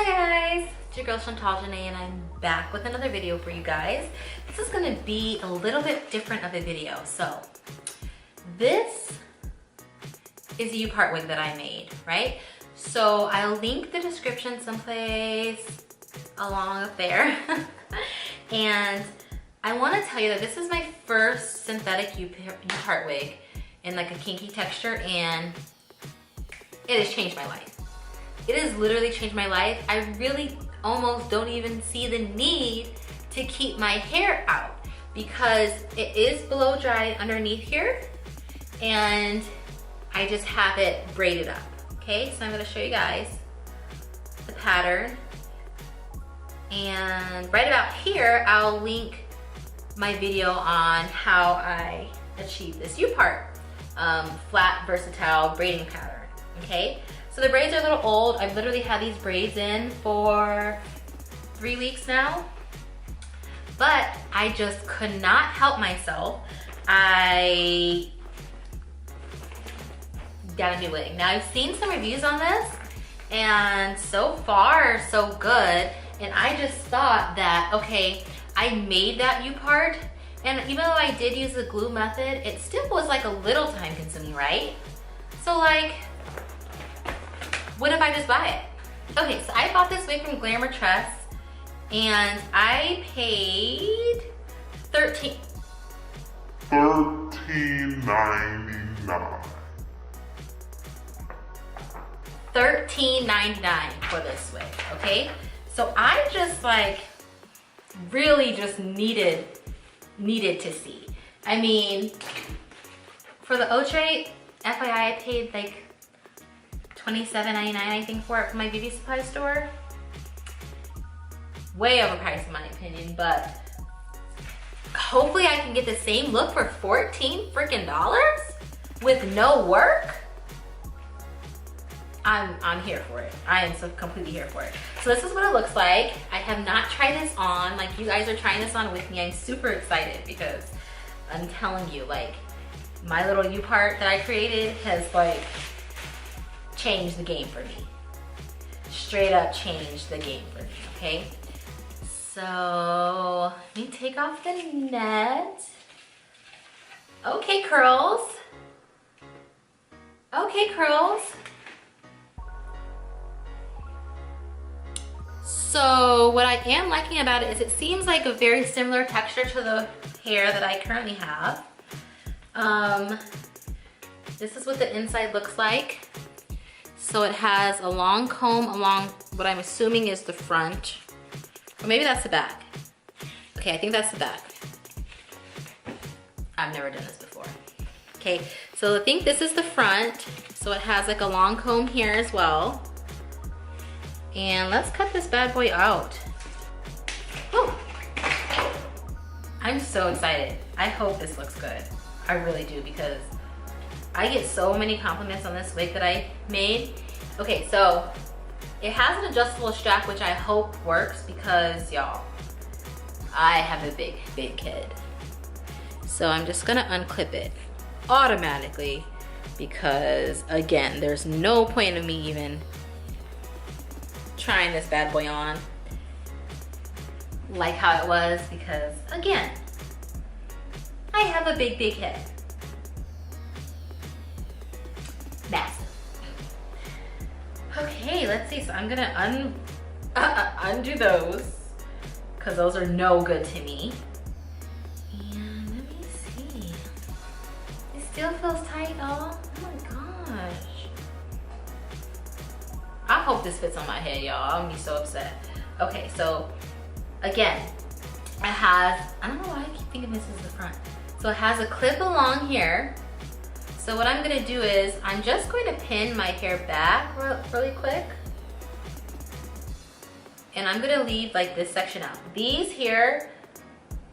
Hi guys, it's your girl chantaljenee and I'm back with another video for you guys. This is gonna be a little bit different of a video. So this is a U-part wig that I made, right? So I'll link the description someplace along up there. And I wanna tell you that this is my first synthetic U-part wig in like a kinky texture, and it has changed my life. It has literally changed my life. I really almost don't even see the need to keep my hair out because it is blow dried underneath here and I just have it braided up. Okay, so I'm gonna show you guys the pattern. And right about here, I'll link my video on how I achieved this U-part flat versatile braiding pattern, okay? So the braids are a little old. I've literally had these braids in for 3 weeks now, but I just could not help myself. I got a new wig. Now I've seen some reviews on this and so far so good. And I just thought that, okay, I made that U-part, and even though I did use the glue method, it still was like a little time consuming, right? So like, what if I just buy it? Okay, so I bought this wig from Glamour Tress and I paid $13.99. $13.99 for this wig, okay? So I just like really just needed to see. I mean, for the Oche, FYI, I paid like $27.99 I think for it from my beauty supply store. Way overpriced in my opinion, but hopefully I can get the same look for $14 freaking with no work. I'm here for it. I am so completely here for it. So this is what it looks like. I have not tried this on. Like, you guys are trying this on with me. I'm super excited because I'm telling you, like, my little U-part that I created has like changed the game for me. Straight up changed the game for me, okay? So let me take off the net. Okay, curls. Okay, curls. So what I am liking about it is it seems like a very similar texture to the hair that I currently have. This is what the inside looks like. So it has a long comb along what I'm assuming is the front. Or maybe that's the back. Okay, I think that's the back. I've never done this before. Okay, so I think this is the front. So it has like a long comb here as well. And let's cut this bad boy out. Oh, I'm so excited. I hope this looks good. I really do, because I get so many compliments on this wig that I made. Okay, so it has an adjustable strap, which I hope works because y'all, I have a big head. So I'm just gonna unclip it automatically because again, there's no point of me even trying this bad boy on like how it was, because again, I have a big head. Massive. Okay, let's see. So I'm gonna undo those because those are no good to me. And let me see. It still feels tight, y'all. Oh my gosh. I hope this fits on my head, y'all. I'm gonna be so upset. Okay, so again, it has, I don't know why I keep thinking this is the front. So it has a clip along here. So what I'm gonna do is, I'm just going to pin my hair back really quick. And I'm gonna leave like this section out. These here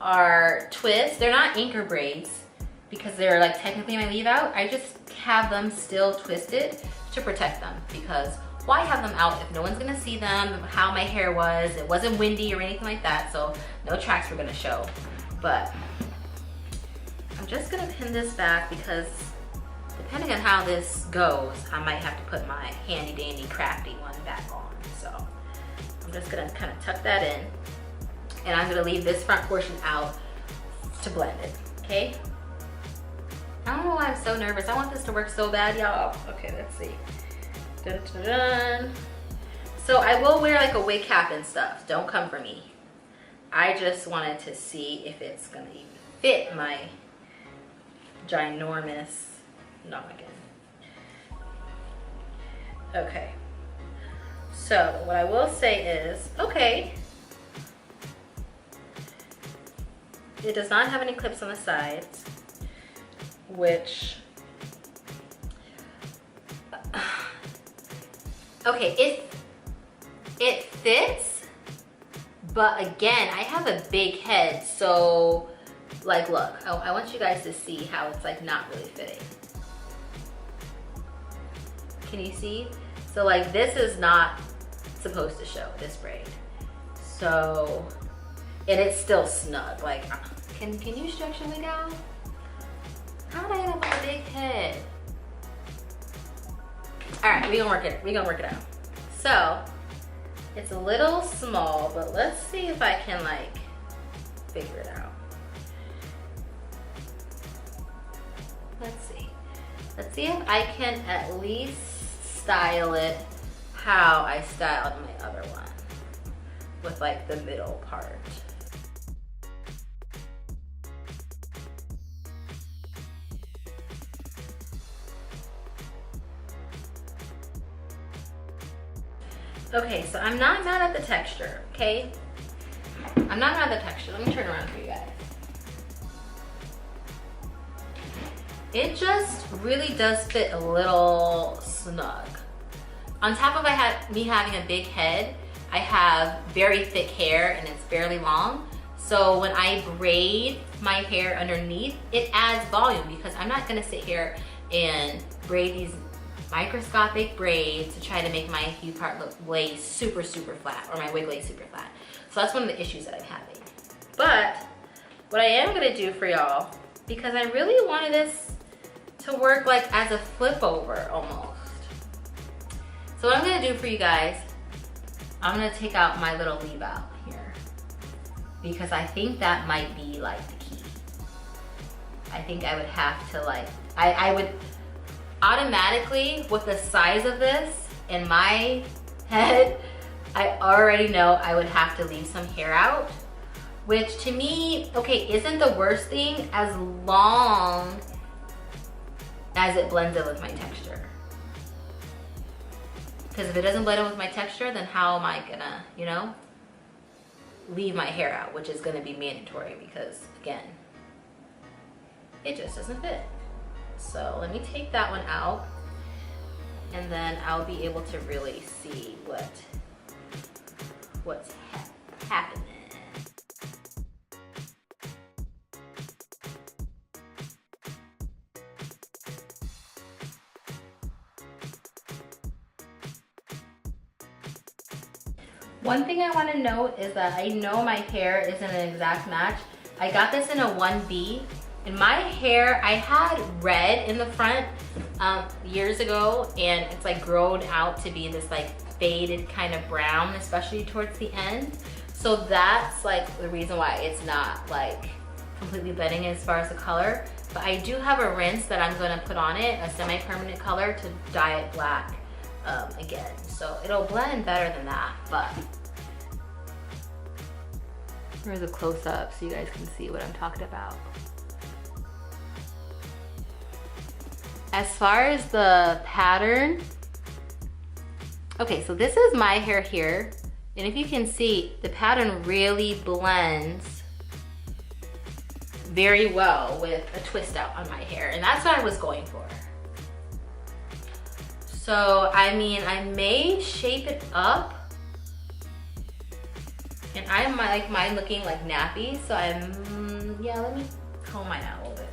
are twists. They're not anchor braids because they're like technically my leave out. I just have them still twisted to protect them, because why have them out if no one's gonna see them, how my hair was. It wasn't windy or anything like that, so no tracks were gonna show. But I'm just gonna pin this back because depending on how this goes, I might have to put my handy dandy crafty one back on. So I'm just gonna kind of tuck that in, and I'm gonna leave this front portion out to blend it, okay? I don't know why I'm so nervous. I want this to work so bad, y'all. Okay, let's see. Dun, dun, dun. So I will wear like a wig cap and stuff. Don't come for me. I just wanted to see if it's gonna even fit my ginormous noggin. Okay. So what I will say is, okay, it does not have any clips on the sides, which, okay, it fits, but again, I have a big head, so like, look, I want you guys to see how it's like not really fitting. Can you see? So like, this is not supposed to show, this braid. So, and it's still snug. Like, can you stretch your wig out? How did I end up with a big head? All right, we gonna work it out. So, it's a little small, but let's see if I can like figure it out. Let's see if I can at least style it how I styled my other one, with like the middle part. Okay, so I'm not mad at the texture, okay? I'm not mad at the texture. Let me turn around for you guys. It just really does fit a little snug. On top of me having a big head, I have very thick hair and it's fairly long. So when I braid my hair underneath, it adds volume because I'm not gonna sit here and braid these microscopic braids to try to make my U part lay super flat, or my wig lay super flat. So that's one of the issues that I'm having. But what I am gonna do for y'all, because I really wanted this to work like as a flip over almost. So what I'm gonna do for you guys, I'm gonna take out my little leave out here, because I think that might be like the key. I think I would have to like, I would automatically, with the size of this in my head, I already know I would have to leave some hair out, which to me, okay, isn't the worst thing as long as it blends in with my texture. Because if it doesn't blend in with my texture, then how am I gonna, you know, leave my hair out, which is gonna be mandatory because, again, it just doesn't fit. So let me take that one out, and then I'll be able to really see what's happening. One thing I want to note is that I know my hair isn't an exact match. I got this in a 1B, and my hair, I had red in the front years ago, and it's like grown out to be this like faded kind of brown, especially towards the end. So that's like the reason why it's not like completely blending as far as the color. But I do have a rinse that I'm going to put on it, a semi-permanent color, to dye it black again. So it'll blend better than that, but here's a close-up so you guys can see what I'm talking about. As far as the pattern, okay, so this is my hair here, and if you can see, the pattern really blends very well with a twist out on my hair, and that's what I was going for. So, I mean, I may shape it up, and I like mine looking like nappy, so yeah, let me comb mine out a little bit.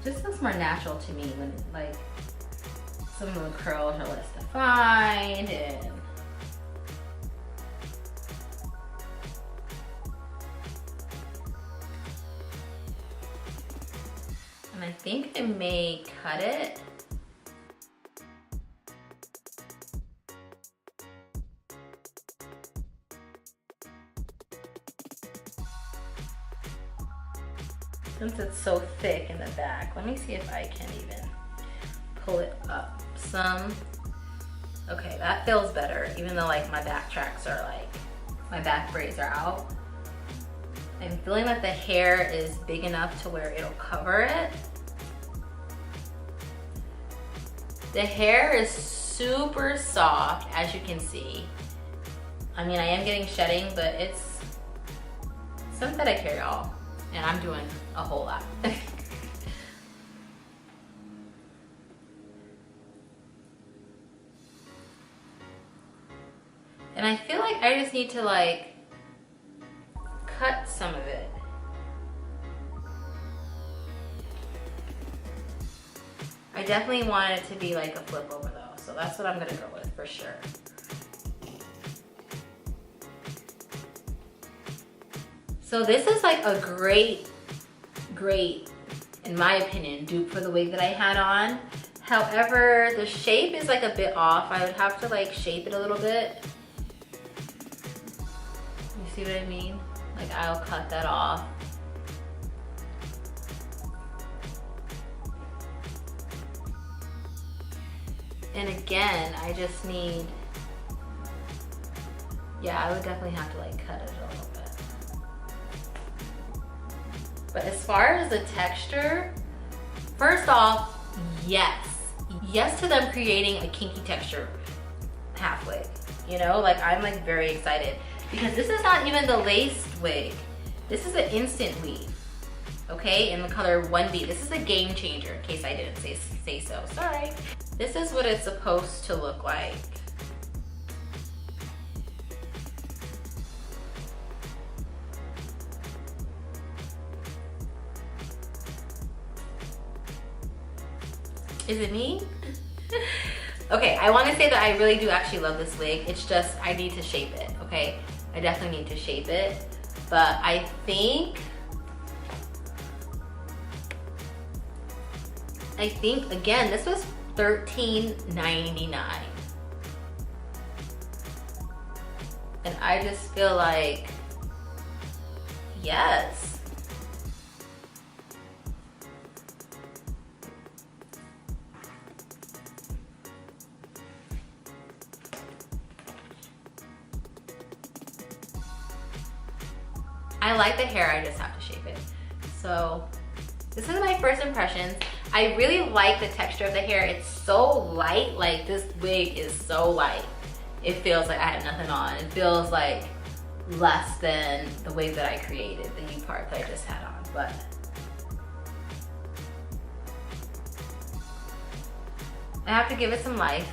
Just looks more natural to me when like some of the curls are less defined, and I think I may cut it. since it's so thick in the back, let me see if I can even pull it up some. Okay, that feels better, even though like my back tracks are like, my back braids are out. I'm feeling that the hair is big enough to where it'll cover it. The hair is super soft, as you can see. I mean, I am getting shedding, but it's synthetic hair, y'all. And I'm doing a whole lot. And I feel like I just need to like cut some of it. I definitely want it to be like a flip over though, so that's what I'm gonna go with for sure. So this is like a great, in my opinion, dupe for the wig that I had on. However, the shape is like a bit off. I would have to like shape it a little bit. You see what I mean? Like I'll cut that off. And again, I just need, yeah, I would definitely have to like cut it a little bit. But as far as the texture, first off, yes. Yes to them creating a kinky texture half wig. You know, like I'm like very excited because this is not even the laced wig. This is an instant weave, okay? In the color 1B. This is a game changer in case I didn't say so, sorry. This is what it's supposed to look like. Is it me? Okay, I want to say that I really do actually love this wig. It's just, I need to shape it, okay? I definitely need to shape it. But I think again, this was $13.99. And I just feel like, yes. I like the hair, I just have to shape it. So this is my first impressions. I really like the texture of the hair. It's so light, like this wig is so light. It feels like I had nothing on. It feels like less than the wig that I created, the U part that I just had on, but. I have to give it some life.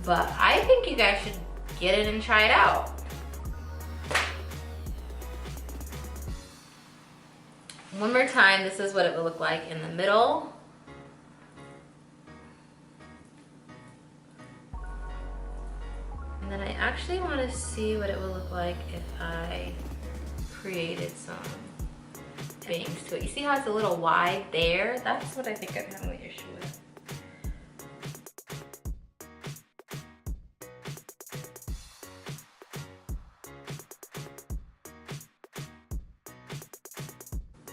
But I think you guys should get it and try it out. One more time, this is what it will look like in the middle. And then I actually want to see what it will look like if I created some bangs to it. You see how it's a little wide there? That's what I think I'm having an issue with.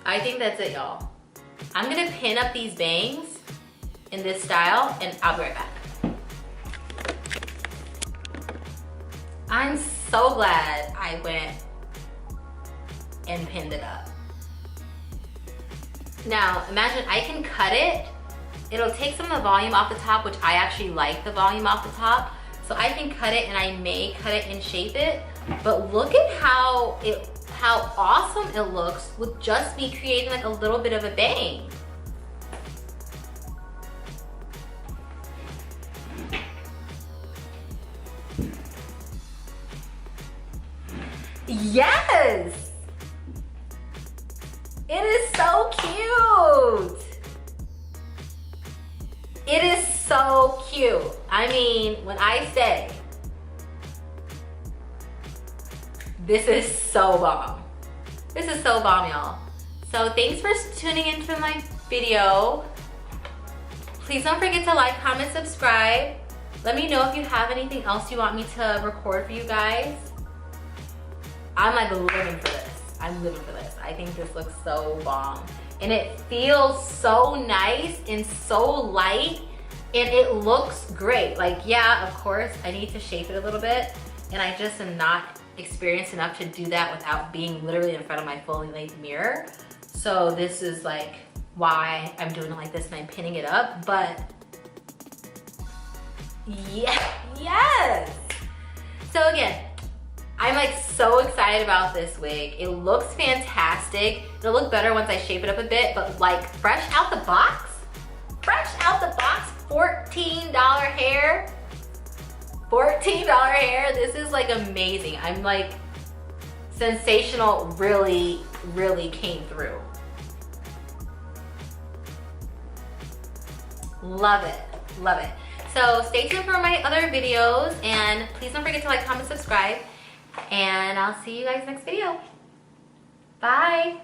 I think that's it, y'all. I'm gonna pin up these bangs in this style and I'll be right back. I'm so glad I went and pinned it up. Now, imagine I can cut it. It'll take some of the volume off the top, which I actually like the volume off the top. So I can cut it and I may cut it and shape it. But look at how awesome it looks with just me creating like a little bit of a bang. Yes! It is so cute! It is so cute. I mean, when I say, this is so bomb. This is so bomb, y'all. So thanks for tuning in for my video. Please don't forget to like, comment, subscribe. Let me know if you have anything else you want me to record for you guys. I'm like living for this. I'm living for this. I think this looks so bomb. And it feels so nice and so light, and it looks great. Like, yeah, of course, I need to shape it a little bit, and I just am not experienced enough to do that without being literally in front of my fully length mirror. So this is like why I'm doing it like this and I'm pinning it up, but yeah, yes. So again, I'm like so excited about this wig. It looks fantastic. It'll look better once I shape it up a bit, but like fresh out the box, $14 hair, $14 hair. This is like amazing. I'm like, Sensational really, really came through. Love it, love it. So stay tuned for my other videos, and please don't forget to like, comment, subscribe, and I'll see you guys next video. Bye.